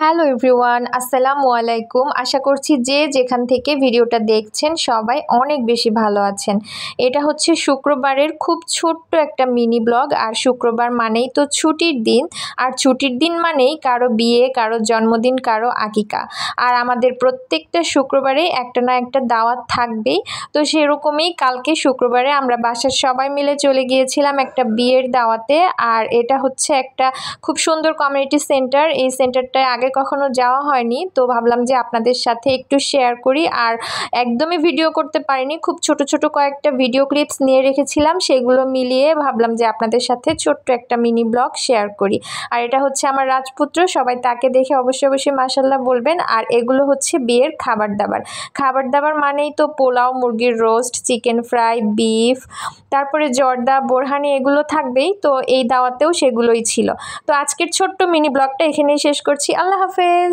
Hello everyone, আসসালামু আলাইকুম। আশা করছি যে যেখান থেকে ভিডিওটা দেখছেন সবাই অনেক বেশি ভালো আছেন। এটা হচ্ছে শুক্রবারের খুব ছোট্ট একটা মিনি ব্লগ। আর শুক্রবার মানেই তো ছুটির দিন, আর ছুটির দিন মানেই কারো বিয়ে, কারো জন্মদিন, কারো আকিকা। আর আমাদের প্রত্যেকটা শুক্রবারে একটা না একটা দাওয়াত থাকবেই। তো সেরকমই কালকে শুক্রবারে আমরা বাসার সবাই মিলে চলে গিয়েছিলাম একটা বিয়ের দাওয়াতে। আর এটা হচ্ছে একটা খুব সুন্দর কমিউনিটি সেন্টার। এই সেন্টারটায় আগে কখনো যাওয়া হয়নি, তো ভাবলাম যে আপনাদের সাথে একটু শেয়ার করি। আর একদমই ভিডিও করতে পারিনি, খুব ছোট ছোট কয়েকটা ভিডিও ক্লিপস নিয়ে রেখেছিলাম, সেগুলো মিলিয়ে ভাবলাম যে আপনাদের সাথে ছোট্ট একটা মিনি ব্লগ শেয়ার করি। আর এটা হচ্ছে আমার রাজপুত্র, সবাই তাকে দেখে অবশ্যই অবশ্যই মাশাআল্লাহ বলবেন। আর এগুলো হচ্ছে বিয়ের খাবার দাবার মানেই তো পোলাও, মুরগির রোস্ট, চিকেন ফ্রাই, বিফ, তারপরে জর্দা, বোরহানি, এগুলো থাকবেই। তো এই দাওয়াতেও সেগুলোই ছিল। তো আজকের ছোট্ট মিনি ব্লগটা এখানেই শেষ করছি। আল্লাহ হাফেজ।